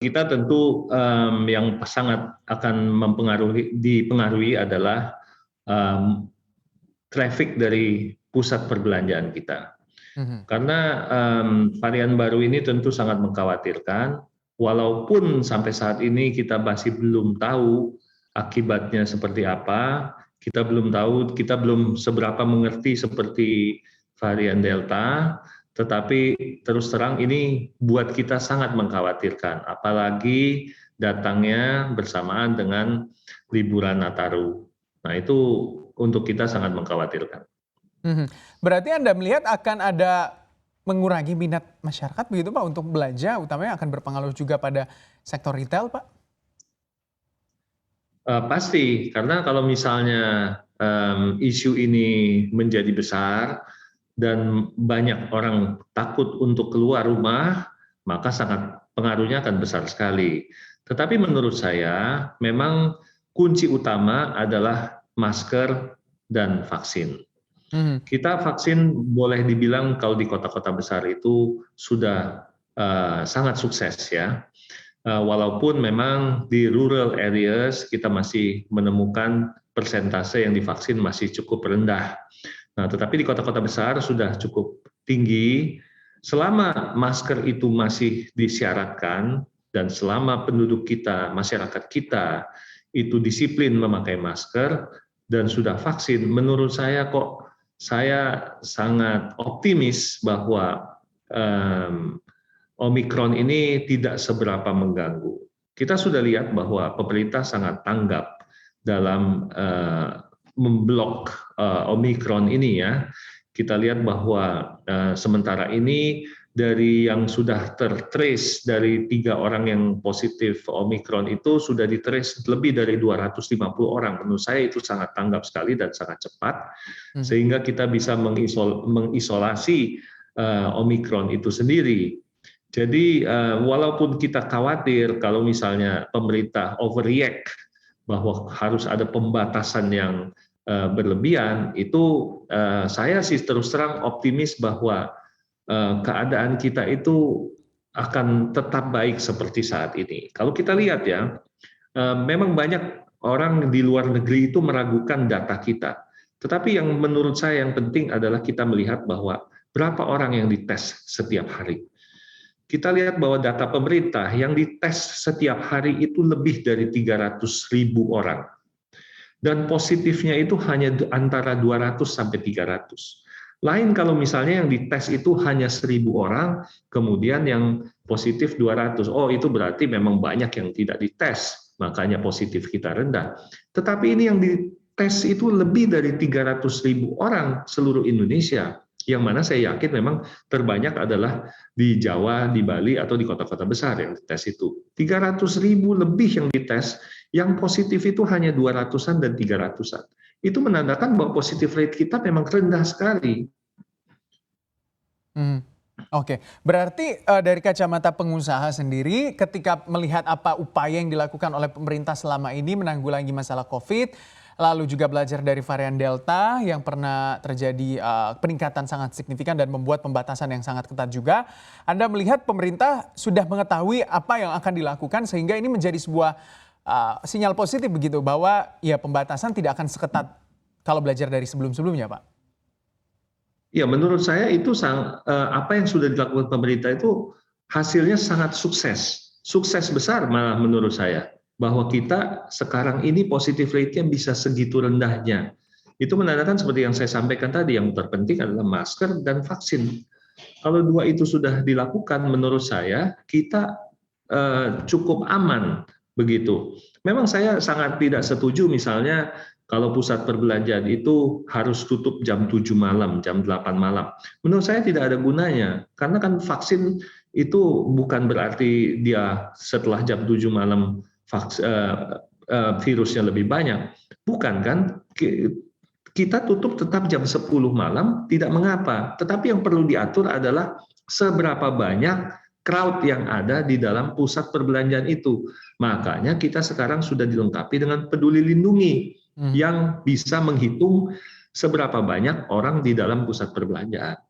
kita tentu yang sangat akan dipengaruhi adalah traffic dari pusat perbelanjaan kita. Karena varian baru ini tentu sangat mengkhawatirkan, walaupun sampai saat ini kita masih belum tahu akibatnya seperti apa, kita belum seberapa mengerti seperti varian Delta, tetapi terus terang ini buat kita sangat mengkhawatirkan, apalagi datangnya bersamaan dengan liburan Nataru. Nah, itu untuk kita sangat mengkhawatirkan. Berarti Anda melihat akan ada mengurangi minat masyarakat begitu Pak untuk belanja, utamanya akan berpengaruh juga pada sektor retail Pak? Pasti, karena kalau misalnya isu ini menjadi besar dan banyak orang takut untuk keluar rumah, maka pengaruhnya akan besar sekali. Tetapi menurut saya memang kunci utama adalah masker dan vaksin. Kita vaksin boleh dibilang kalau di kota-kota besar itu sudah sangat sukses ya. Walaupun memang di rural areas kita masih menemukan persentase yang divaksin masih cukup rendah. Nah, tetapi di kota-kota besar sudah cukup tinggi. Selama masker itu masih disyaratkan dan selama penduduk kita, masyarakat kita itu disiplin memakai masker dan sudah vaksin, menurut saya saya sangat optimis bahwa Omikron ini tidak seberapa mengganggu. Kita sudah lihat bahwa pemerintah sangat tanggap dalam memblok Omikron ini ya. Kita lihat bahwa sementara ini dari yang sudah tertrace dari 3 orang yang positif Omikron itu sudah ditrace lebih dari 250 orang. Menurut saya itu sangat tanggap sekali dan sangat cepat, sehingga kita bisa mengisolasi Omikron itu sendiri. Jadi walaupun kita khawatir kalau misalnya pemerintah overreact bahwa harus ada pembatasan yang berlebihan, itu saya sih terus terang optimis bahwa keadaan kita itu akan tetap baik seperti saat ini. Kalau kita lihat ya, memang banyak orang di luar negeri itu meragukan data kita. Tetapi yang menurut saya yang penting adalah kita melihat bahwa berapa orang yang dites setiap hari. Kita lihat bahwa data pemerintah yang dites setiap hari itu lebih dari 300.000 orang. Dan positifnya itu hanya antara 200 sampai 300. Lain kalau misalnya yang dites itu hanya 1.000 orang, kemudian yang positif 200. Oh, itu berarti memang banyak yang tidak dites, makanya positif kita rendah. Tetapi ini yang dites itu lebih dari 300.000 orang seluruh Indonesia. Yang mana saya yakin memang terbanyak adalah di Jawa, di Bali, atau di kota-kota besar yang dites itu. 300.000 lebih yang dites, yang positif itu hanya 200-an dan 300-an. Itu menandakan bahwa positif rate kita memang rendah sekali. Oke, berarti dari kacamata pengusaha sendiri, ketika melihat apa upaya yang dilakukan oleh pemerintah selama ini menanggulangi masalah COVID, lalu juga belajar dari varian Delta yang pernah terjadi peningkatan sangat signifikan dan membuat pembatasan yang sangat ketat juga, Anda melihat pemerintah sudah mengetahui apa yang akan dilakukan sehingga ini menjadi sebuah sinyal positif begitu bahwa ya pembatasan tidak akan seketat kalau belajar dari sebelum-sebelumnya, Pak? Ya, menurut saya itu apa yang sudah dilakukan pemerintah itu hasilnya sangat sukses. Sukses besar malah menurut saya. Bahwa kita sekarang ini positive rate-nya bisa segitu rendahnya. Itu menandakan seperti yang saya sampaikan tadi, yang terpenting adalah masker dan vaksin. Kalau dua itu sudah dilakukan, menurut saya kita cukup aman begitu. Memang saya sangat tidak setuju misalnya kalau pusat perbelanjaan itu harus tutup jam 7 malam, jam 8 malam. Menurut saya tidak ada gunanya, karena kan vaksin itu bukan berarti dia setelah jam 7 malam virusnya lebih banyak. Bukan kan? Kita tutup tetap jam 10 malam, tidak mengapa. Tetapi yang perlu diatur adalah seberapa banyak crowd yang ada di dalam pusat perbelanjaan itu. Makanya kita sekarang sudah dilengkapi dengan Peduli Lindungi yang bisa menghitung seberapa banyak orang di dalam pusat perbelanjaan.